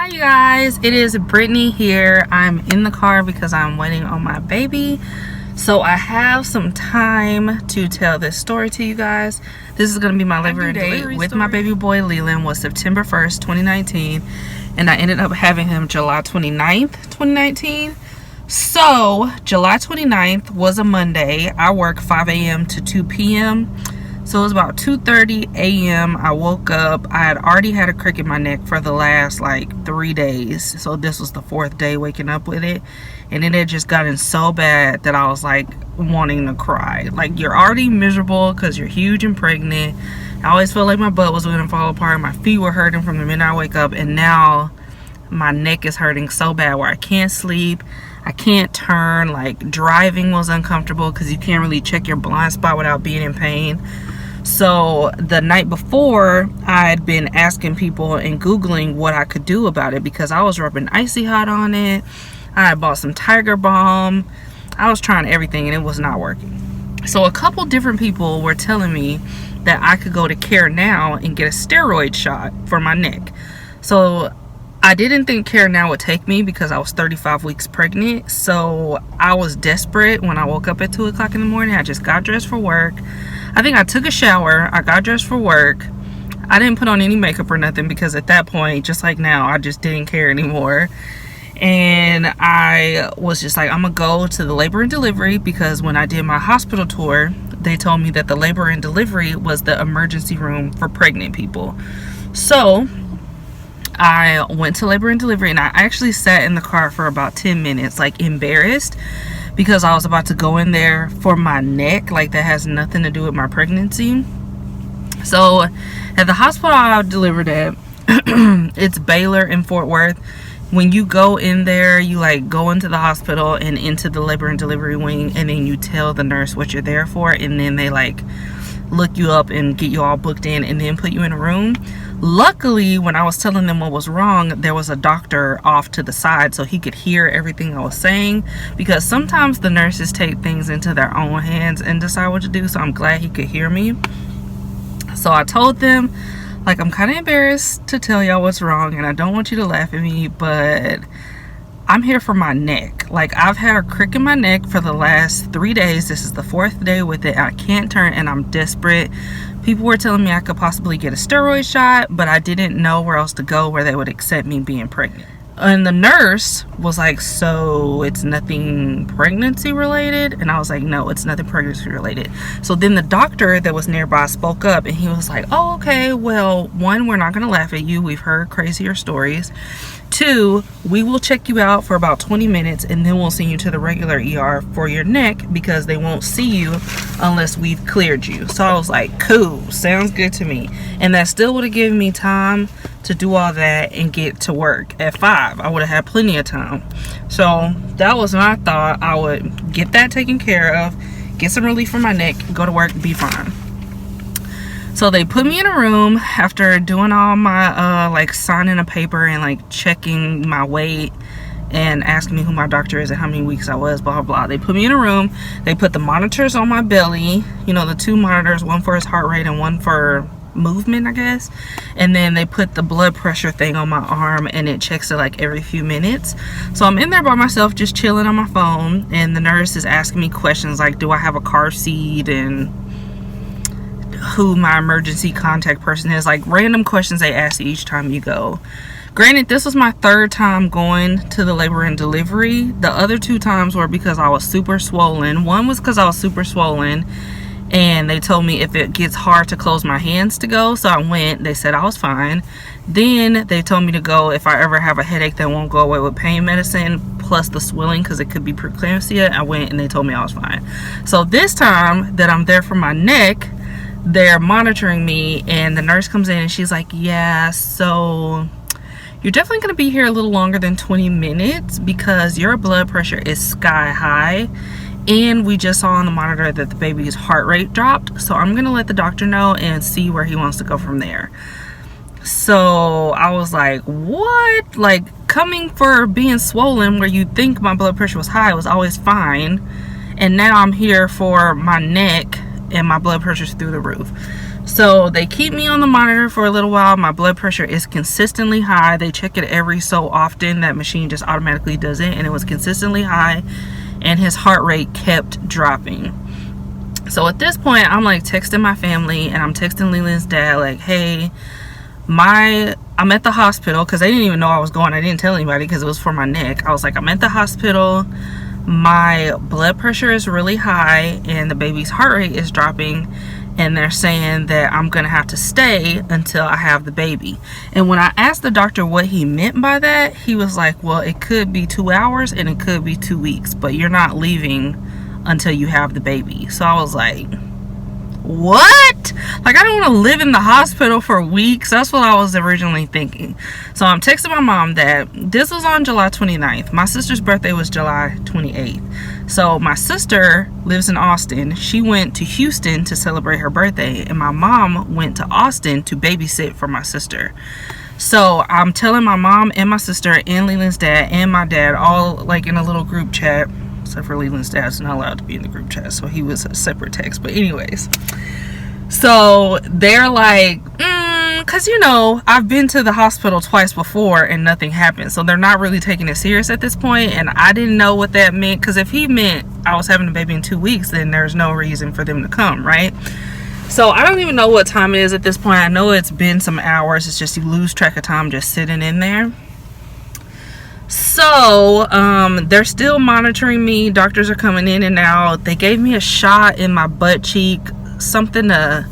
Hi you guys, it is Brittany here. I'm in the car because I'm waiting on my baby, so I have some time to tell this story to you guys. This is going to be my labor and delivery with my baby boy Leland. Was September 1st 2019, and I ended up having him July 29th 2019. So July 29th was a Monday. I work 5 a.m. to 2 p.m. So it was about 2:30 a.m. I woke up. I had already had a crick in my neck for the last like 3 days. So this was the 4th day waking up with it. And it had just gotten so bad that I was like wanting to cry. Like, you're already miserable because you're huge and pregnant. I always felt like my butt was going to fall apart. My feet were hurting from the minute I wake up. And now my neck is hurting so bad where I can't sleep. I can't turn. Like, driving was uncomfortable because you can't really check your blind spot without being in pain. So the night before, I had been asking people and Googling what I could do about it because I was rubbing Icy Hot on it. I had bought some Tiger Balm. I was trying everything and it was not working. So a couple different people were telling me that I could go to Care Now and get a steroid shot for my neck. So I didn't think Care Now would take me because I was 35 weeks pregnant. So I was desperate when I woke up at 2 o'clock in the morning. I just got dressed for work. I think I took a shower. I got dressed for work. I didn't put on any makeup or nothing because at that point, just like now, I just didn't care anymore. And I was just like, I'm gonna go to the labor and delivery because when I did my hospital tour, they told me that the labor and delivery was the emergency room for pregnant people. So I went to labor and delivery and I actually sat in the car for about 10 minutes, like embarrassed, because I was about to go in there for my neck. Like, that has nothing to do with my pregnancy. So at the hospital I delivered at, it's Baylor in Fort Worth. When you go in there, you like go into the hospital and into the labor and delivery wing, and then you tell the nurse what you're there for, and then they like look you up and get you all booked in and then put you in a room. Luckily, when I was telling them what was wrong, there was a doctor off to the side so he could hear everything I was saying, because sometimes the nurses take things into their own hands and decide what to do. So I'm glad he could hear me. So I told them, like, I'm kind of embarrassed to tell y'all what's wrong and I don't want you to laugh at me, but I'm here for my neck. Like, I've had a crick in my neck for the last 3 days. This is the 4th day with it. I can't turn and I'm desperate. People were telling me I could possibly get a steroid shot, but I didn't know where else to go where they would accept me being pregnant. And the nurse was like, so it's nothing pregnancy related? And I was like, no, it's nothing pregnancy related. So then the doctor that was nearby spoke up and he was like, oh, okay, well, 1, we're not gonna laugh at you. We've heard crazier stories. 2, we will check you out for about 20 minutes and then we'll send you to the regular ER for your neck because they won't see you unless we've cleared you. So I was like, cool, sounds good to me. And that still would have given me time to do all that and get to work at 5. I would have had plenty of time. So that was my thought. I would get that taken care of, get some relief from my neck, go to work, be fine. So they put me in a room after doing all my like signing a paper and like checking my weight and asking me who my doctor is and how many weeks I was, blah, blah, blah. They put me in a room. They put the monitors on my belly, you know, the 2 monitors, one for his heart rate and one for movement, I guess. And then they put the blood pressure thing on my arm and it checks it like every few minutes. So I'm in there by myself just chilling on my phone, and the nurse is asking me questions like, do I have a car seat, and who my emergency contact person is, like random questions they ask you each time you go. Granted, this was my 3rd time going to the labor and delivery. The other 2 times were because I was super swollen. One was because I was super swollen and they told me if it gets hard to close my hands to go. So I went, they said I was fine. Then they told me to go if I ever have a headache that won't go away with pain medicine plus the swelling because it could be preeclampsia. I went and they told me I was fine. So this time that I'm there for my neck, they're monitoring me and the nurse comes in and she's like, yeah, so you're definitely going to be here a little longer than 20 minutes because your blood pressure is sky high and we just saw on the monitor that the baby's heart rate dropped. So I'm going to let the doctor know and see where he wants to go from there. So I was like, what? Like, coming for being swollen where you think my blood pressure was high was always fine, and now I'm here for my neck and my blood pressure's through the roof. So they keep me on the monitor for a little while. My blood pressure is consistently high. They check it every so often. That machine just automatically does it, and it was consistently high, and his heart rate kept dropping. So at this point, I'm like texting my family, and I'm texting Leland's dad like, hey, I'm at the hospital, because they didn't even know I was going. I didn't tell anybody because it was for my neck. I was like, I'm at the hospital, my blood pressure is really high and the baby's heart rate is dropping, and they're saying that I'm gonna have to stay until I have the baby. And when I asked the doctor what he meant by that, he was like, well, it could be 2 hours and it could be 2 weeks, but you're not leaving until you have the baby. So I was like, what? Like, I don't want to live in the hospital for weeks. That's what I was originally thinking. So I'm texting my mom that this was on July 29th. My sister's birthday was July 28th. So my sister lives in Austin. She went to Houston to celebrate her birthday, and my mom went to Austin to babysit for my sister. So I'm telling my mom and my sister and Leland's dad and my dad, all like in a little group chat, except for Leland's dad's not allowed to be in the group chat, so he was a separate text. But anyways, so they're like, because you know, I've been to the hospital twice before and nothing happened, so they're not really taking it serious at this point. And I didn't know what that meant, because if he meant I was having a baby in 2 weeks, then there's no reason for them to come, right? So I don't even know what time it is at this point. I know it's been some hours. It's just you lose track of time just sitting in there. So they're still monitoring me. Doctors are coming in and out. They gave me a shot in my butt cheek, something to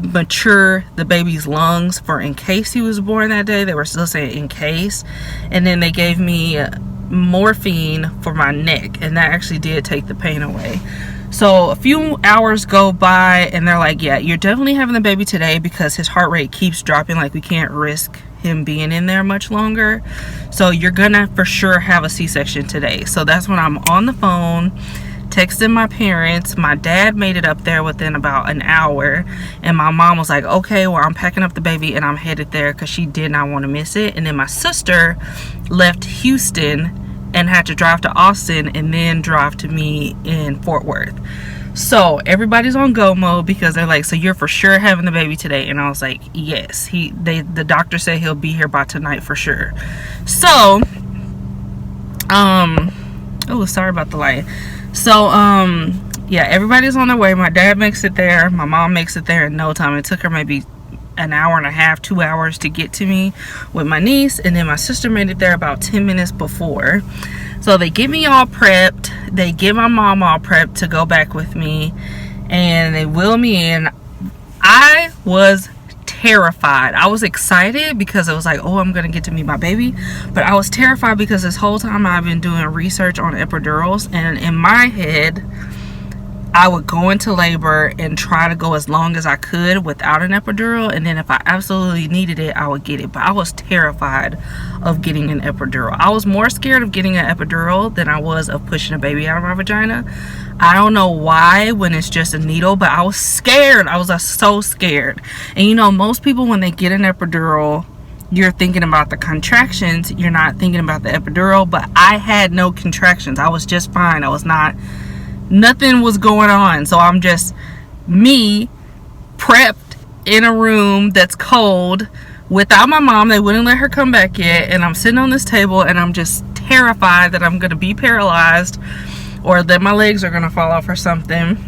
mature the baby's lungs for in case he was born that day. They were still saying in case. And then they gave me morphine for my neck, and that actually did take the pain away. So a few hours go by, and they're like, yeah, you're definitely having the baby today because his heart rate keeps dropping. Like, we can't risk him being in there much longer, so you're gonna for sure have a C-section today. So that's when I'm on the phone texting my parents. My dad made it up there within about an hour, and my mom was like, okay, well, I'm packing up the baby and I'm headed there, because she did not want to miss it. And then my sister left Houston and had to drive to Austin and then drive to me in Fort Worth. So everybody's on go mode, because they're like, so you're for sure having the baby today? And I was like, yes. The doctor said he'll be here by tonight for sure. So oh, sorry about the light. So yeah, everybody's on their way. My dad makes it there, my mom makes it there in no time. It took her maybe an hour and a half, 2 hours to get to me with my niece, and then my sister made it there about 10 minutes before. So they get me all prepped, they get my mom all prepped to go back with me, and they wheel me in. I was terrified. I was excited because I was like, oh, I'm gonna get to meet my baby, but I was terrified because this whole time I've been doing research on epidurals, and in my head I would go into labor and try to go as long as I could without an epidural, and then if I absolutely needed it, I would get it. But I was terrified of getting an epidural. I was more scared of getting an epidural than I was of pushing a baby out of my vagina. I don't know why when it's just a needle, but I was scared. I was so scared. And you know, most people when they get an epidural, you're thinking about the contractions, you're not thinking about the epidural. But I had no contractions. I was just fine. I was not, nothing was going on. So I'm just me prepped in a room that's cold without my mom. They wouldn't let her come back yet, and I'm sitting on this table and I'm just terrified that I'm gonna be paralyzed or that my legs are gonna fall off or something.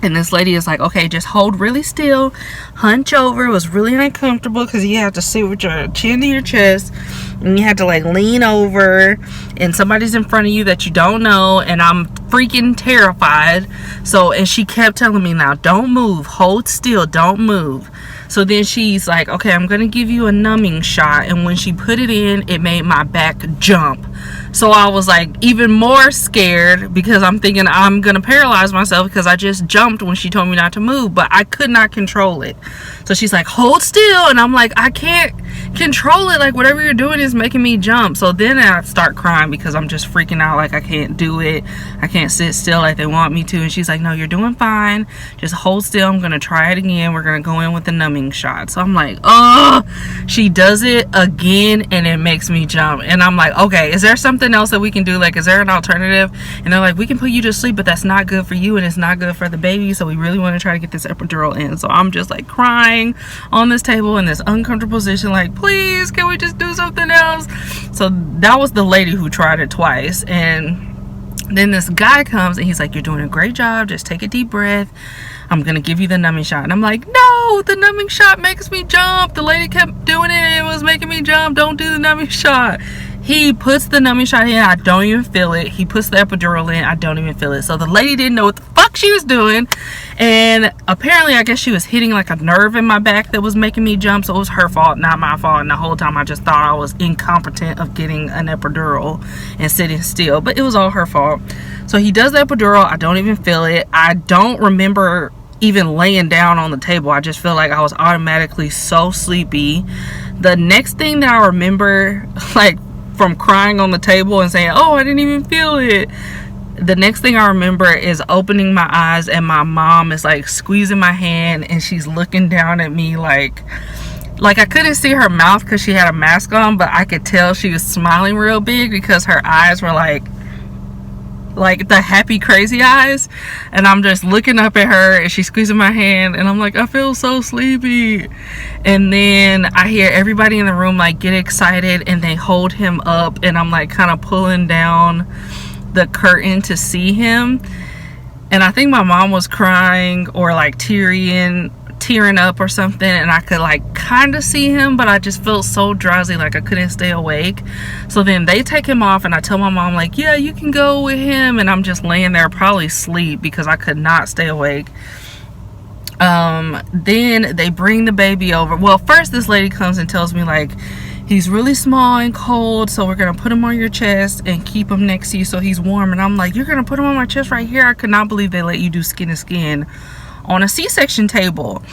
And this lady is like, okay, just hold really still, hunch over. It was really uncomfortable because you have to sit with your chin to your chest, and you had to like lean over, and somebody's in front of you that you don't know, and I'm freaking terrified. So, and she kept telling me, now don't move, hold still, don't move. So then she's like, okay, I'm gonna give you a numbing shot. And when she put it in, it made my back jump. So I was like even more scared because I'm thinking I'm gonna paralyze myself because I just jumped when she told me not to move, but I could not control it. So she's like, hold still, and I'm like, I can't control it, like whatever you're doing is making me jump. So then I start crying because I'm just freaking out, like I can't do it, I can't sit still like they want me to. And she's like, no, you're doing fine, just hold still, I'm gonna try it again, we're gonna go in with the numbing numbing shot. So I'm like, oh, she does it again, and it makes me jump. And I'm like, okay, is there something else that we can do? Like, is there an alternative? And they're like, we can put you to sleep, but that's not good for you, and it's not good for the baby, so we really want to try to get this epidural in. So I'm just like crying on this table in this uncomfortable position, like, please, can we just do something else? So that was the lady who tried it twice. And then this guy comes and he's like, you're doing a great job, just take a deep breath, I'm gonna give you the numbing shot. And I'm like, no, the numbing shot makes me jump. The lady kept doing it and it was making me jump. Don't do the numbing shot. He puts the numbing shot in, I don't even feel it. He puts the epidural in, I don't even feel it. So the lady didn't know what the fuck she was doing, and apparently I guess she was hitting like a nerve in my back that was making me jump. So it was her fault, not my fault. And the whole time I just thought I was incompetent of getting an epidural and sitting still, but it was all her fault. So he does the epidural, I don't even feel it. I don't remember even laying down on the table. I just feel like I was automatically so sleepy. The next thing that I remember, like, from crying on the table and saying, oh, I didn't even feel it, the next thing I remember is opening my eyes and my mom is like squeezing my hand and she's looking down at me like I couldn't see her mouth because she had a mask on, but I could tell she was smiling real big because her eyes were like the happy crazy eyes. And I'm just looking up at her and she's squeezing my hand and I'm like, I feel so sleepy. And then I hear everybody in the room like get excited and they hold him up, and I'm like kind of pulling down the curtain to see him. And I think my mom was crying or like tearing up or something, and I could like kind of see him, but I just felt so drowsy, like I couldn't stay awake. So then they take him off and I tell my mom like, yeah, you can go with him, and I'm just laying there probably asleep because I could not stay awake. Then they bring the baby over. Well, first this lady comes and tells me like, he's really small and cold, so we're gonna put him on your chest and keep him next to you so he's warm. And I'm like, you're gonna put him on my chest right here? I could not believe they let you do skin to skin on a C-section table.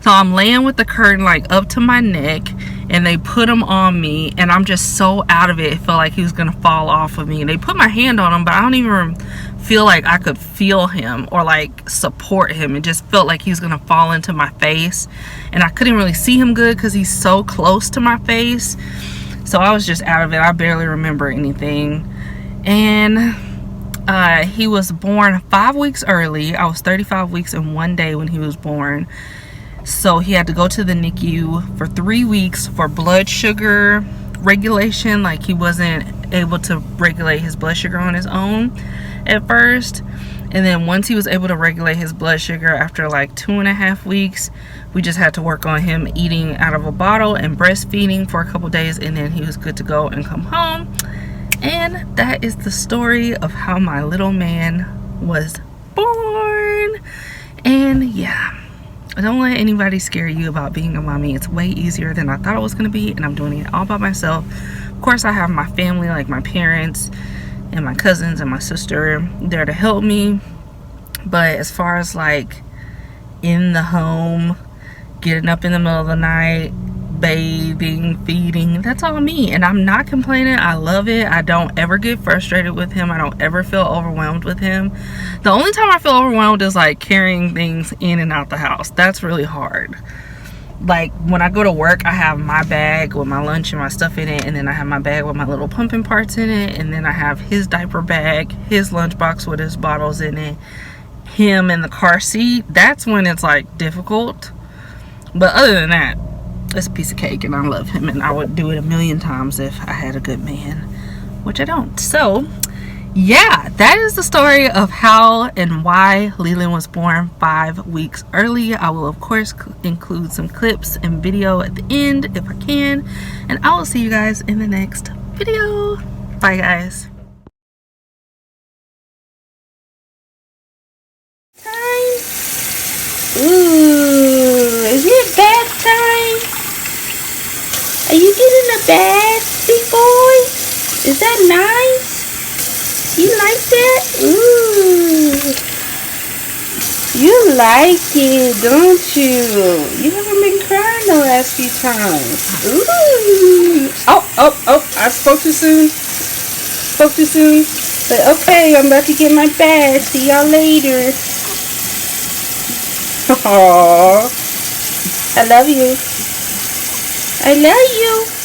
So I'm laying with the curtain like up to my neck, and they put him on me, and I'm just so out of it. It felt like he was gonna fall off of me. And they put my hand on him, but I don't even feel like I could feel him or like support him. It just felt like he was gonna fall into my face, and I couldn't really see him good because he's so close to my face. So I was just out of it. I barely remember anything. And he was born 5 weeks early. I was 35 weeks and 1 day when he was born. So he had to go to the NICU for 3 weeks for blood sugar regulation. Like, he wasn't able to regulate his blood sugar on his own at first. And then once he was able to regulate his blood sugar after like 2.5 weeks, we just had to work on him eating out of a bottle and breastfeeding for a couple days, and then he was good to go and come home. And that is the story of how my little man was born. And yeah, don't let anybody scare you about being a mommy. It's way easier than I thought it was going to be, and I'm doing it all by myself. Of course, I have my family, like my parents and my cousins and my sister, there to help me. But as far as like in the home, getting up in the middle of the night, bathing, feeding, that's all me. And I'm not complaining. I love it. I don't ever get frustrated with him. I don't ever feel overwhelmed with him. The only time I feel overwhelmed is like carrying things in and out the house. That's really hard. Like when I go to work, I have my bag with my lunch and my stuff in it, and then I have my bag with my little pumping parts in it, and then I have his diaper bag, his lunchbox with his bottles in it, him in the car seat. That's when it's like difficult. But other than that, it's a piece of cake, and I love him, and I would do it a million times if I had a good man, which I don't. So yeah, that is the story of how and why Leland was born 5 weeks early. I will of course include some clips and video at the end if I can, and I will see you guys in the next video. Bye guys. Time. Ooh, is it bath time? Are you getting a bath, big boy? Is that nice? You like that? Ooh. You like it, don't you? You haven't been crying the last few times. Ooh. Oh, I spoke too soon. But okay, I'm about to get my bath. See y'all later. Aww. I love you. I love you.